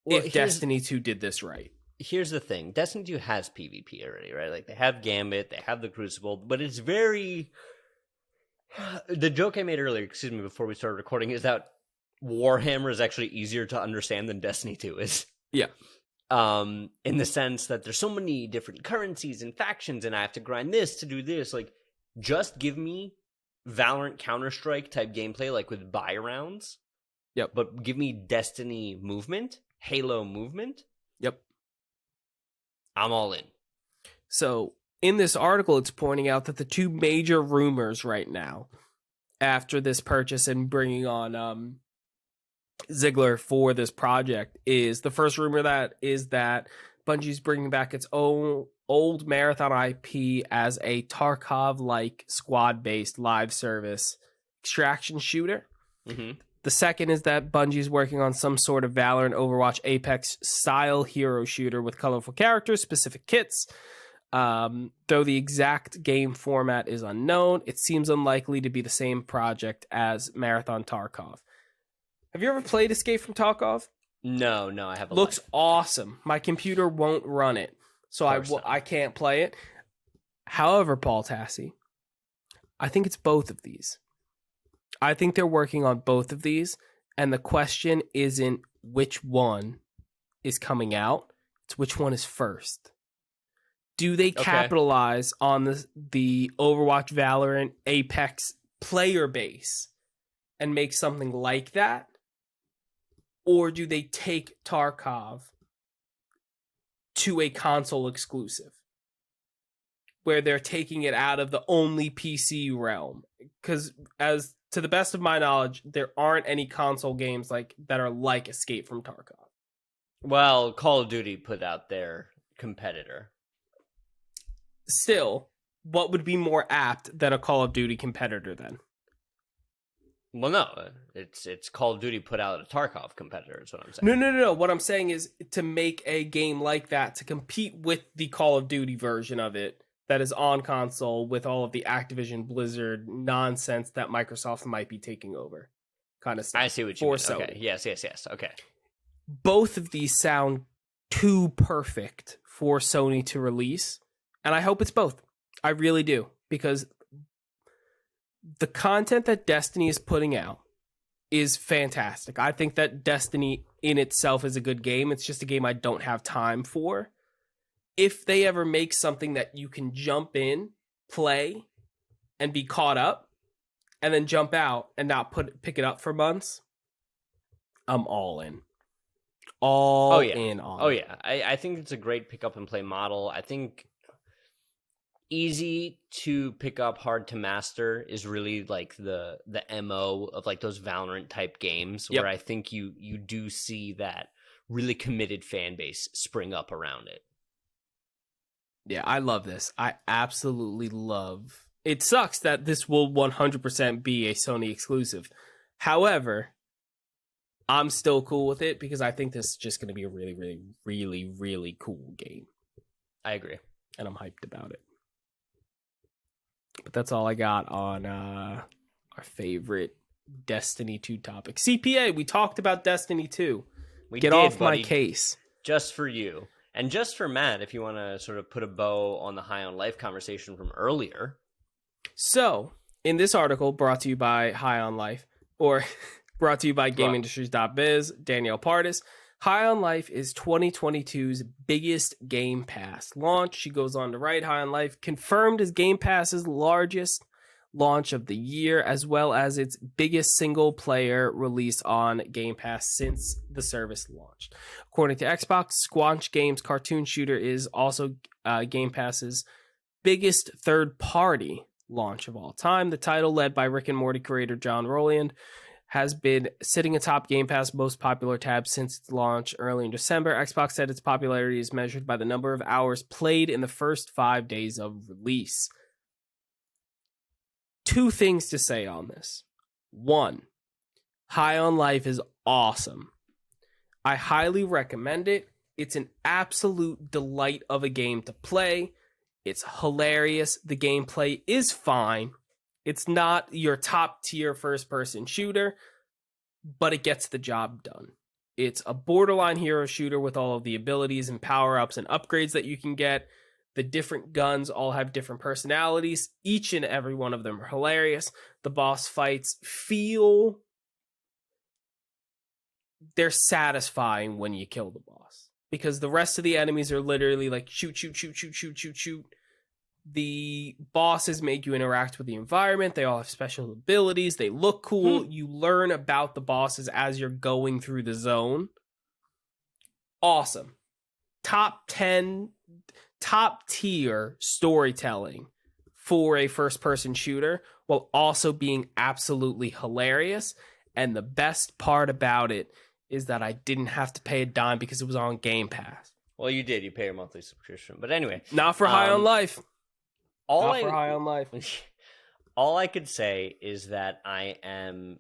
if Destiny 2 did this right. Here's the thing. Destiny 2 has PvP already, right? Like, they have Gambit, they have the Crucible, but it's very... The joke I made earlier, before we started recording, is that Warhammer is actually easier to understand than Destiny 2 is. Yeah. In the sense that there's so many different currencies and factions, and I have to grind this to do this. Like, just give me Valorant Counter-Strike type gameplay, like with buy rounds. Yep. But give me Destiny movement, Halo movement. Yep. I'm all in. So, in this article, it's pointing out that the two major rumors right now, after this purchase and bringing on Ziegler for this project, is the first rumor that Bungie's bringing back its own old Marathon IP as a Tarkov-like squad-based live service extraction shooter. Mm-hmm. The second is that Bungie's working on some sort of Valorant, Overwatch, Apex style hero shooter with colorful characters, specific kits. Though the exact game format is unknown, it seems unlikely to be the same project as Marathon Tarkov. Have you ever played Escape from Tarkov? No, I haven't. Looks awesome. My computer won't run it, so I can't play it. However, Paul Tassi, I think it's both of these. I think they're working on both of these, and the question isn't which one is coming out, it's which one is first. Do they capitalize on the Overwatch, Valorant, Apex player base and make something like that? Or do they take Tarkov to a console exclusive where they're taking it out of the only PC realm? Because as to the best of my knowledge, there aren't any console games that are like Escape from Tarkov. Well, Call of Duty put out their competitor. Still, what would be more apt than a Call of Duty competitor then? Well, no, it's Call of Duty put out a Tarkov competitor is what I'm saying. No. What I'm saying is to make a game like that to compete with the Call of Duty version of it that is on console with all of the Activision Blizzard nonsense that Microsoft might be taking over kind of stuff. I see what you mean. Okay. Yes. Okay. Both of these sound too perfect for Sony to release, and I hope it's both. I really do, because the content that Destiny is putting out is fantastic. I think that Destiny in itself is a good game. It's just a game I don't have time for. If they ever make something that you can jump in, play, and be caught up, and then jump out and not pick it up for months, I'm all in. All in on it. Oh, yeah. I think it's a great pick up and play model. I think easy to pick up, hard to master is really like the MO of like those Valorant type games, where I think you do see that really committed fan base spring up around it. Yeah, I love this. I absolutely love. It sucks that this will 100% be a Sony exclusive. However, I'm still cool with it because I think this is just going to be a really, really, really, really cool game. I agree. And I'm hyped about it. But that's all I got on our favorite Destiny 2 topic. CPA, we talked about Destiny 2. Get off my case. Just for you. And just for Matt, if you want to sort of put a bow on the High on Life conversation from earlier. So, in this article brought to you by High on Life, or brought to you by Right. GameIndustries.biz, Danielle Pardis. High on Life is 2022's biggest Game Pass launch. She goes on to write, High on Life confirmed as Game Pass's largest launch of the year, as well as its biggest single player release on Game Pass since the service launched. According to Xbox, Squanch Games cartoon shooter is also Game Pass's biggest third party launch of all time. The title, led by Rick and Morty creator John Rowland, has been sitting atop Game Pass' most popular tab since its launch early in December. Xbox said its popularity is measured by the number of hours played in the first 5 days of release. Two things to say on this. One, High on Life is awesome. I highly recommend it. It's an absolute delight of a game to play. It's hilarious. The gameplay is fine. It's not your top tier first person shooter, but it gets the job done. It's a borderline hero shooter with all of the abilities and power ups and upgrades that you can get. The different guns all have different personalities. Each and every one of them are hilarious. The boss fights they're satisfying when you kill the boss, because the rest of the enemies are literally like shoot, shoot, shoot, shoot, shoot, shoot, shoot. The bosses make you interact with the environment. They all have special abilities. They look cool. You learn about the bosses as you're going through the zone. Awesome. Top tier storytelling for a first-person shooter, while also being absolutely hilarious. And the best part about it is that I didn't have to pay a dime because it was on Game Pass. Well, you did. You pay a monthly subscription. But anyway. Not for High on Life. For High on Life. All I could say is that I am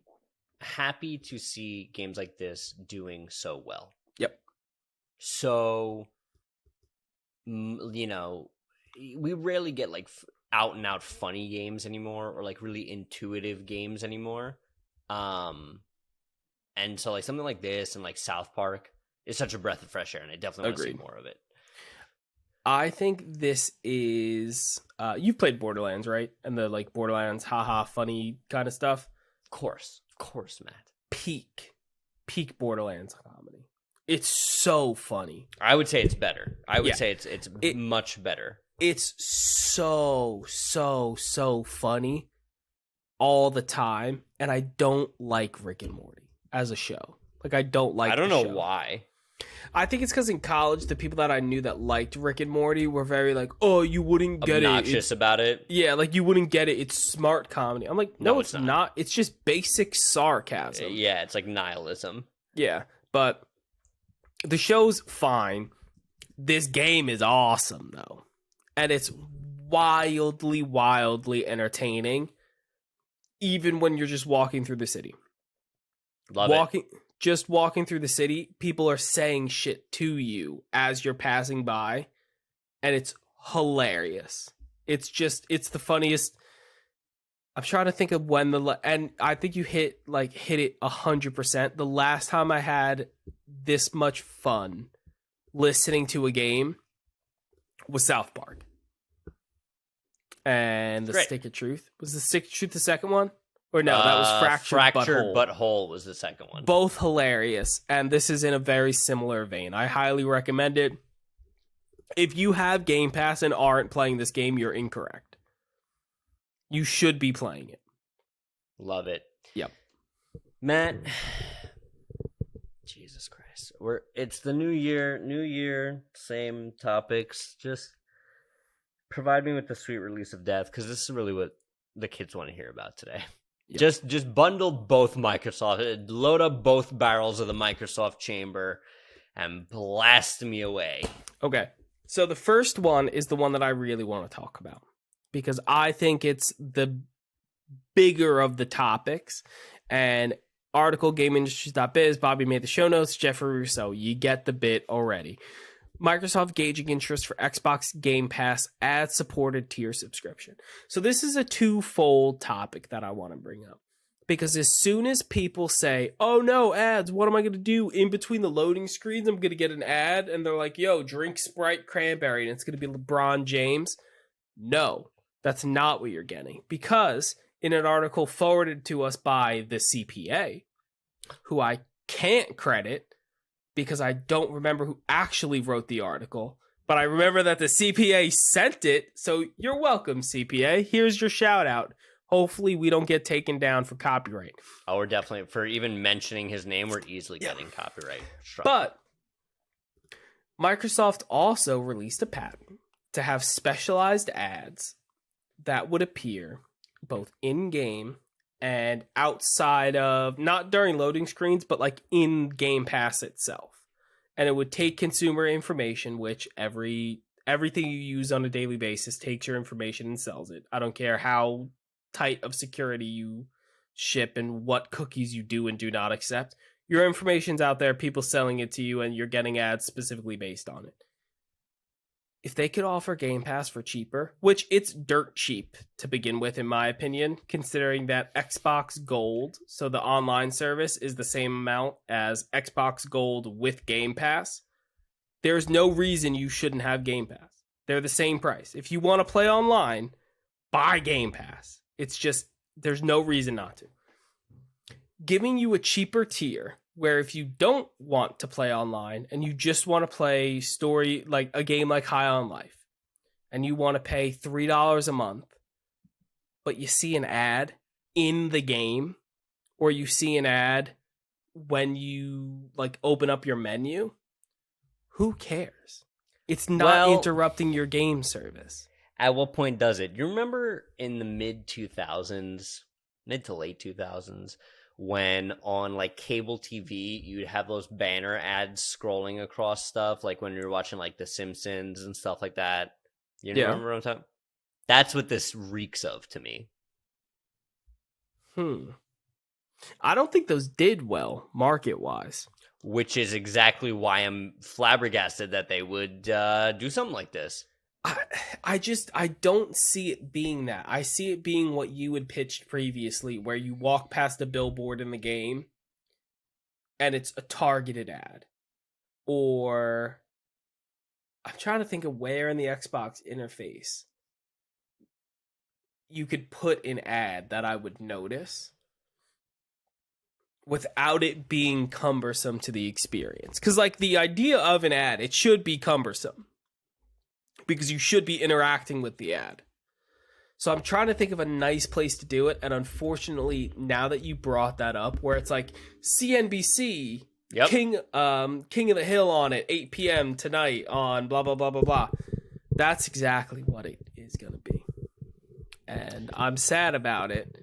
happy to see games like this doing so well. Yep. So, you know, we rarely get like out and out funny games anymore, or like really intuitive games anymore. And so like something like this and like South Park is such a breath of fresh air, and I definitely want to see more of it. I think this is you've played Borderlands, right? And the like Borderlands haha funny kind of stuff. Of course, Matt. Peak Borderlands comedy. It's so funny. I would say it's better. I would say it's much better. It's so funny all the time, and I don't like Rick and Morty as a show. Like, I don't like. I don't know why. I think it's because in college, the people that I knew that liked Rick and Morty were very like, "Oh, you wouldn't get obnoxious about it." Yeah, like you wouldn't get it. It's smart comedy. I'm like, no, it's not. It's just basic sarcasm. Yeah, it's like nihilism. Yeah, but the show's fine. This game is awesome though, and it's wildly entertaining. Even when you're just walking through the city, Just walking through the city, people are saying shit to you as you're passing by, and it's hilarious. It's the funniest. I'm trying to think of when and I think you hit it 100%. The last time I had this much fun listening to a game was South Park. And the Stick of Truth. Was the Stick of Truth the second one? Or no, that was Fractured Butthole was the second one. Both hilarious, and this is in a very similar vein. I highly recommend it. If you have Game Pass and aren't playing this game, you're incorrect. You should be playing it. Love it. Yep. Matt, Jesus Christ. It's the new year, same topics. Just provide me with the sweet release of death, because this is really what the kids want to hear about today. Yep. Just bundle both Microsoft, load up both barrels of the Microsoft chamber, and blast me away. Okay, so the first one is the one that I really want to talk about, because I think it's the bigger of the topics. And article, GameIndustries.biz, Bobby made the show notes, Jeffrey Rousseau, you get the bit already. Microsoft gauging interest for Xbox Game Pass ad-supported tier subscription. So this is a twofold topic that I want to bring up. Because as soon as people say, oh no, ads, what am I going to do? In between the loading screens, I'm going to get an ad. And they're like, yo, drink Sprite Cranberry, and it's going to be LeBron James. No, that's not what you're getting. Because in an article forwarded to us by the CPA, who I can't credit because I don't remember who actually wrote the article, but I remember that the CPA sent it. So you're welcome, CPA. Here's your shout out. Hopefully we don't get taken down for copyright. Oh, we're definitely, for even mentioning his name, we're easily getting copyright struck. But Microsoft also released a patent to have specialized ads that would appear both in-game and outside of, not during loading screens, but like in Game Pass itself. And it would take consumer information, which everything you use on a daily basis takes your information and sells it. I don't care how tight of security you ship and what cookies you do and do not accept. Your information's out there, people selling it to you, and you're getting ads specifically based on it. If they could offer Game Pass for cheaper, which it's dirt cheap to begin with, in my opinion, considering that Xbox Gold, so the online service, is the same amount as Xbox Gold with Game Pass, there's no reason you shouldn't have Game Pass. They're the same price. If you want to play online, buy Game Pass. It's just, there's no reason not to. Giving you a cheaper tier where if you don't want to play online and you just want to play story, like a game like High on Life, and you want to pay $3 a month, but you see an ad in the game, or you see an ad when you like open up your menu, who cares? It's not interrupting your game service. At what point does it? You remember in the mid to late 2000s, when on like cable TV, you'd have those banner ads scrolling across stuff, like when you're watching like The Simpsons and stuff like that. You remember what I'm talking? That's what this reeks of to me. I don't think those did well market-wise. Which is exactly why I'm flabbergasted that they would do something like this. I don't see it being that. I see it being what you had pitched previously, where you walk past a billboard in the game and it's a targeted ad. Or I'm trying to think of where in the Xbox interface you could put an ad that I would notice without it being cumbersome to the experience. Because like the idea of an ad, it should be cumbersome, because you should be interacting with the ad. So I'm trying to think of a nice place to do it, and unfortunately, now that you brought that up, where it's like CNBC, King of the Hill on at 8 p.m. tonight on blah, blah, blah, blah, blah. That's exactly what it is going to be. And I'm sad about it.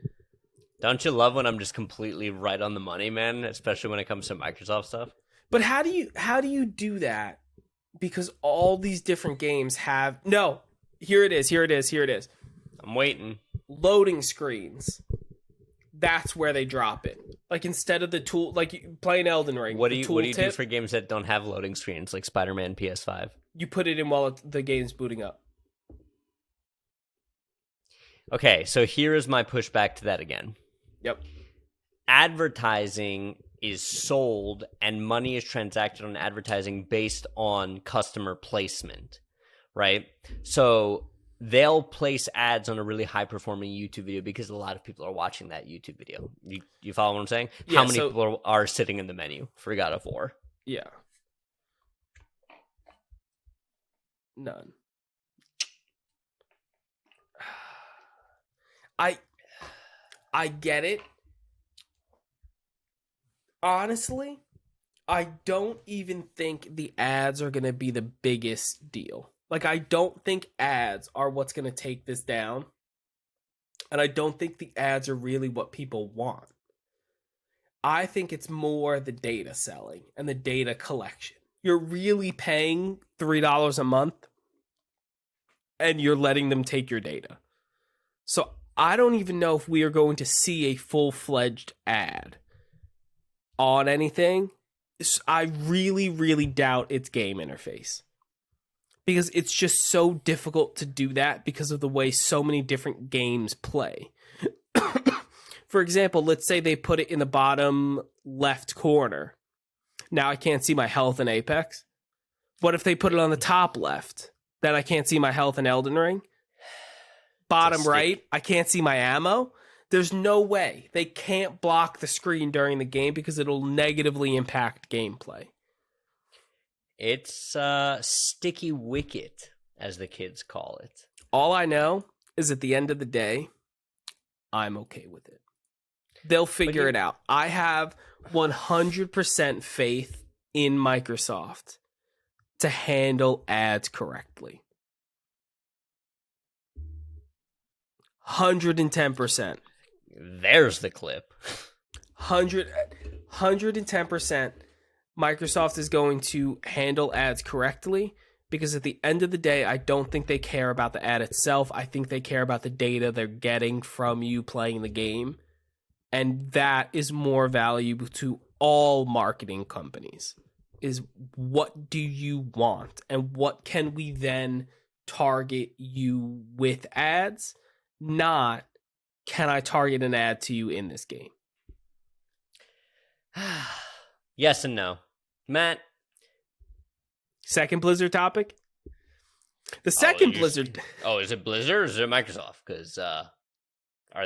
Don't you love when I'm just completely right on the money, man? Especially when it comes to Microsoft stuff. But how do you do that? Because all these different games have... No, here it is. I'm waiting. Loading screens. That's where they drop it. Like instead of the tool, like playing Elden Ring. What do you do for games that don't have loading screens, like Spider-Man PS5? You put it in while the game's booting up. Okay, so here is my pushback to that again. Yep. Advertising is sold and money is transacted on advertising based on customer placement, right? So they'll place ads on a really high performing YouTube video because a lot of people are watching that YouTube video. You follow what I'm saying? Yeah, how many people are sitting in the menu for God of War? Yeah. None. I get it. Honestly, I don't even think the ads are going to be the biggest deal. Like, I don't think ads are what's going to take this down. And I don't think the ads are really what people want. I think it's more the data selling and the data collection. You're really paying $3 a month and you're letting them take your data. So I don't even know if we are going to see a full-fledged ad on anything. I really, really doubt its game interface. Because it's just so difficult to do that because of the way so many different games play. For example, let's say they put it in the bottom left corner. Now I can't see my health in Apex. What if they put it on the top left? Then I can't see my health in Elden Ring. Bottom right, I can't see my ammo. There's no way. They can't block the screen during the game because it'll negatively impact gameplay. It's sticky wicket, as the kids call it. All I know is at the end of the day, I'm okay with it. They'll figure it out. I have 100% faith in Microsoft to handle ads correctly. 110%. There's the clip. 110%. Microsoft is going to handle ads correctly because at the end of the day, I don't think they care about the ad itself. I think they care about the data they're getting from you playing the game. And that is more valuable to all marketing companies, is what do you want? And what can we then target you with ads? Not, can I target an ad to you in this game? Yes and no. Matt? Second Blizzard topic? The second Blizzard... Oh, is it Blizzard or is it Microsoft? Because are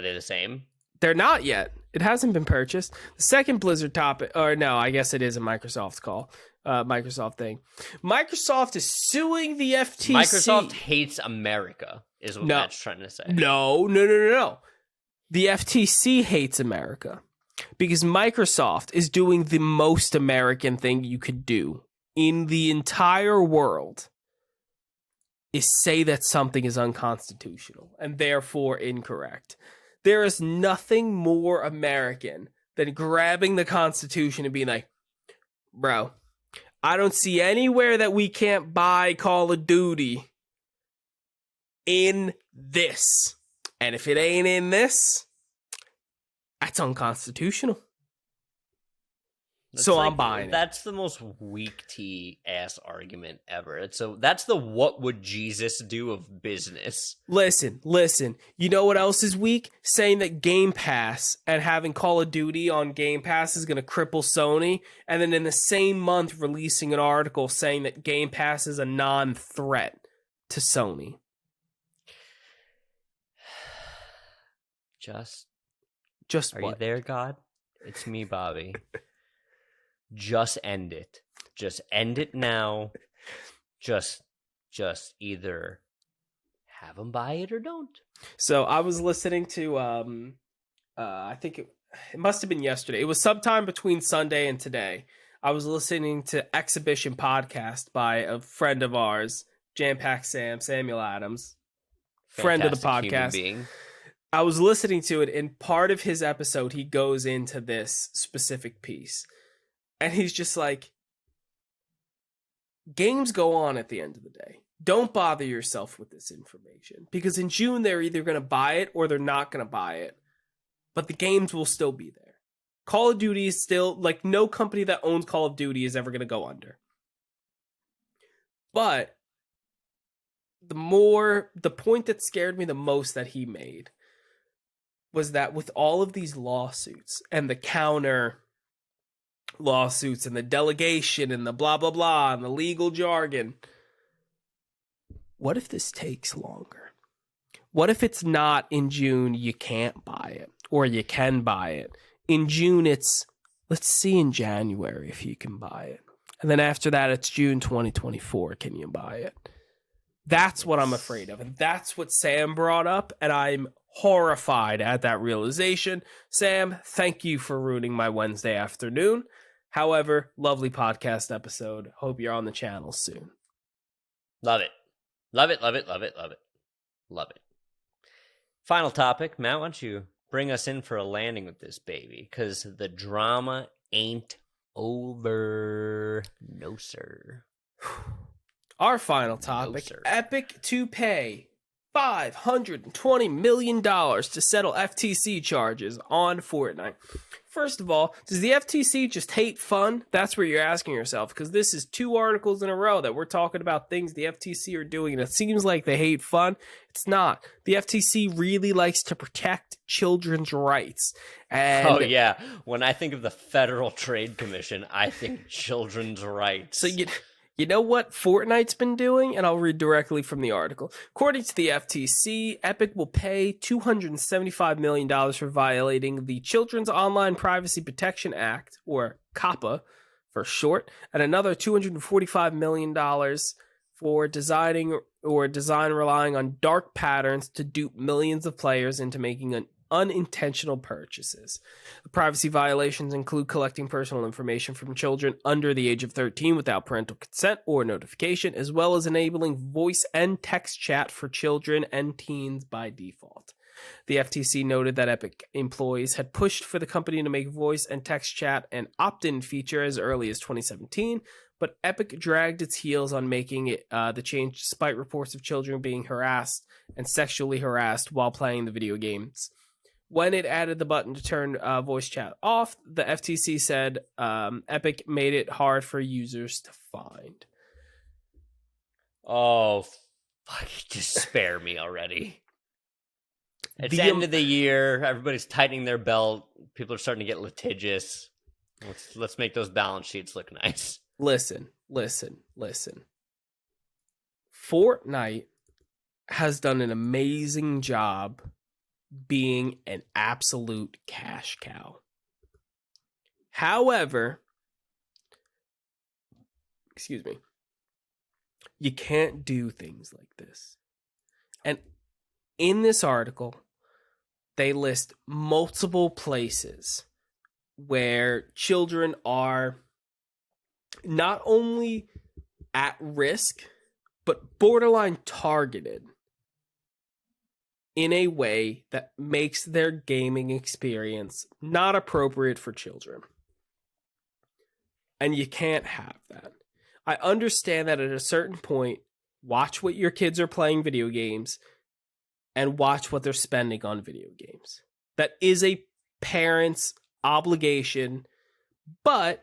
they the same? They're not yet. It hasn't been purchased. The second Blizzard topic... Or no, I guess it is a Microsoft call. Microsoft thing. Microsoft is suing the FTC. Microsoft hates America, is what Matt's trying to say. No. The FTC hates America because Microsoft is doing the most American thing you could do in the entire world, is say that something is unconstitutional and therefore incorrect. There is nothing more American than grabbing the Constitution and being like, bro, I don't see anywhere that we can't buy Call of Duty in this. And if it ain't in this, that's unconstitutional. So I'm buying it. That's the most weak tea ass argument ever. That's the what would Jesus do of business. Listen. You know what else is weak? Saying that Game Pass and having Call of Duty on Game Pass is going to cripple Sony, and then in the same month releasing an article saying that Game Pass is a non-threat to Sony. Just Are what? you there, God? It's me, Bobby. Just end it. Just end it now. Just either have them buy it or don't. So I was listening to I think it must have been yesterday. It was sometime between Sunday and today. I was listening to Exhibition Podcast by a friend of ours, Jam Pack Samuel Adams, friend of the podcast. Being. I was listening to it, and part of his episode, he goes into this specific piece. And he's just like, games go on at the end of the day. Don't bother yourself with this information. Because in June, they're either going to buy it or they're not going to buy it. But the games will still be there. Call of Duty is still, like, no company that owns Call of Duty is ever going to go under. But the point that scared me the most that he made was that with all of these lawsuits and the counter lawsuits and the delegation and the blah blah blah and the legal jargon, what if this takes longer? What if it's not in June you can't buy it, or you can buy it in June? It's, let's see in January if you can buy it, and then after that it's June 2024, can you buy it? That's what I'm afraid of, and that's what Sam brought up, and I'm horrified at that realization. Sam, thank you for ruining my Wednesday afternoon. However, lovely podcast episode. Hope you're on the channel soon. Love it. Love it. Final topic. Matt, why don't you bring us in for a landing with this baby? Because the drama ain't over. No, sir. Our final topic. No, sir. Epic to pay $520 million to settle FTC charges on Fortnite. First of all, does the FTC just hate fun? That's where you're asking yourself, because this is 2 articles in a row that we're talking about things the FTC are doing, and it seems like they hate fun. It's not. The FTC really likes to protect children's rights. And oh, yeah. When I think of the Federal Trade Commission, I think children's rights. So You know what Fortnite's been doing? And I'll read directly from the article. According to the FTC, Epic will pay $275 million for violating the Children's Online Privacy Protection Act, or COPPA for short, and another $245 million for design relying on dark patterns to dupe millions of players into making unintentional purchases. The privacy violations include collecting personal information from children under the age of 13 without parental consent or notification, as well as enabling voice and text chat for children and teens by default. The FTC noted that Epic employees had pushed for the company to make voice and text chat an opt-in feature as early as 2017, but Epic dragged its heels on making it the change despite reports of children being harassed and sexually harassed while playing the video games. When it added the button to turn voice chat off, the FTC said Epic made it hard for users to find. Oh, fuck, just spare me already. It's the end of the year. Everybody's tightening their belt. People are starting to get litigious. Let's make those balance sheets look nice. Listen. Fortnite has done an amazing job being an absolute cash cow. However, you can't do things like this. And in this article, they list multiple places where children are not only at risk, but borderline targeted in a way that makes their gaming experience not appropriate for children. And you can't have that. I understand that at a certain point, watch what your kids are playing video games and watch what they're spending on video games. That is a parent's obligation, but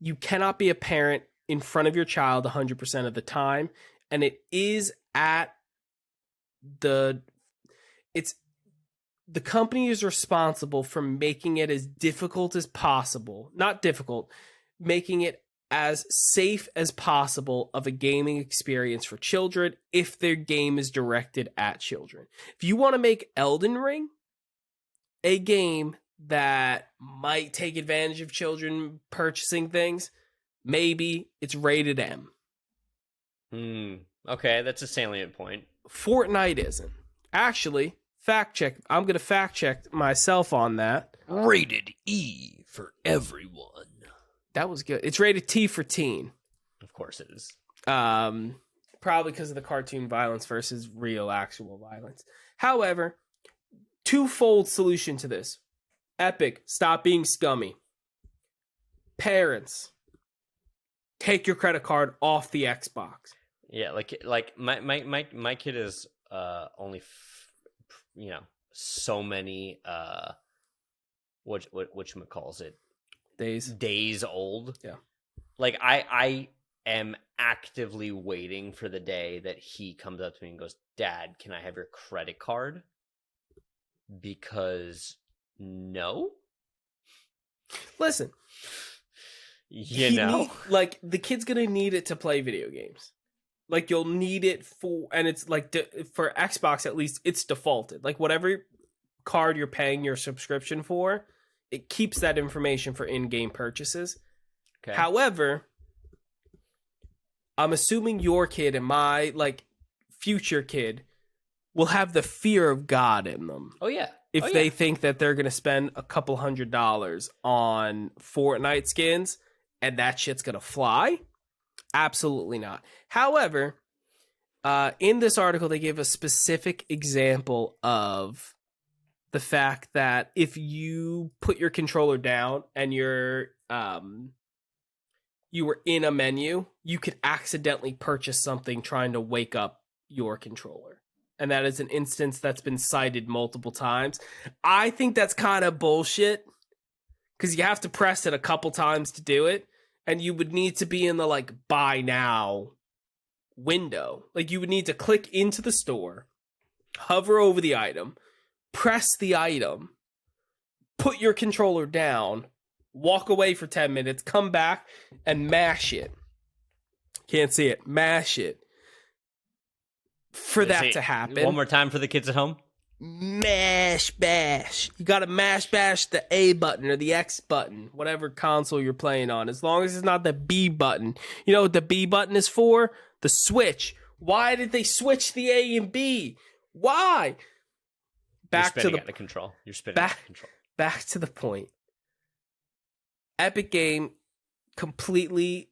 you cannot be a parent in front of your child 100% of the time. And it is at the company is responsible for making it as difficult as possible. Not difficult, making it as safe as possible of a gaming experience for children if their game is directed at children. If you want to make Elden Ring a game that might take advantage of children purchasing things, maybe it's rated M. Okay, that's a salient point. Fortnite isn't. Actually, fact check. I'm going to fact check myself on that. Rated E for everyone. That was good. It's rated T for teen. Of course it is. Probably because of the cartoon violence versus real actual violence. However, twofold solution to this. Epic, stop being scummy. Parents, take your credit card off the Xbox. Yeah, like my kid is only so many whatchamacalls it days old. Yeah. Like I am actively waiting for the day that he comes up to me and goes, "Dad, can I have your credit card?" Because no. Listen. Like the kid's going to need it to play video games. Like you'll need it for, and it's like for Xbox at least, it's defaulted. Like whatever card you're paying your subscription for, it keeps that information for in-game purchases. Okay. However, I'm assuming your kid and my future kid will have the fear of God in them. Oh yeah. If they think that they're going to spend a couple $100 on Fortnite skins and that shit's going to fly. Absolutely not. However, in this article, they give a specific example of the fact that if you put your controller down and you were in a menu, you could accidentally purchase something trying to wake up your controller. And that is an instance that's been cited multiple times. I think that's kind of bullshit because you have to press it a couple times to do it. And you would need to be in the buy now window. Like you would need to click into the store, hover over the item, press the item, put your controller down, walk away for 10 minutes, come back and mash it Can't see it. Mash it. For Let's that see. to happen. One more time for the kids at home. Mash bash. You gotta mash bash the A button or the X button, whatever console you're playing on, as long as it's not the B button. You know what the B button is for? The switch. Why did they switch the A and B? Why? You're spinning out of control. You're spinning out of control. Back to the point. Epic Game completely,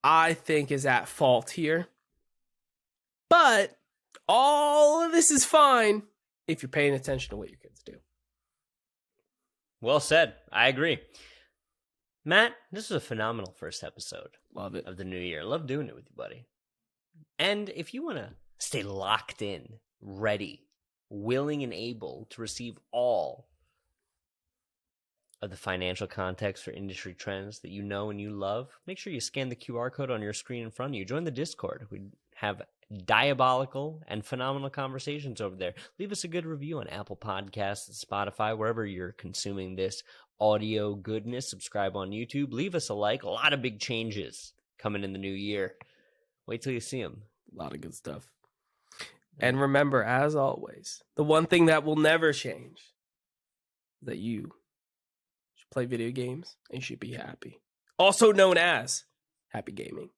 I think, is at fault here. But all of this is fine if you're paying attention to what your kids do. Well said. I agree. Matt, this was a phenomenal first episode. Love it. Of the new year. Love doing it with you, buddy. And if you want to stay locked in, ready, willing, and able to receive all of the financial context for industry trends that you know and you love, make sure you scan the QR code on your screen in front of you. Join the Discord. We have diabolical and phenomenal conversations over there. Leave us a good review on Apple Podcasts and Spotify, wherever you're consuming this audio goodness. Subscribe on YouTube. Leave us a like. A lot of big changes coming in the new year. Wait till you see them. A lot of good stuff. And remember, as always, the one thing that will never change is that you should play video games and you should be happy. Also known as happy gaming.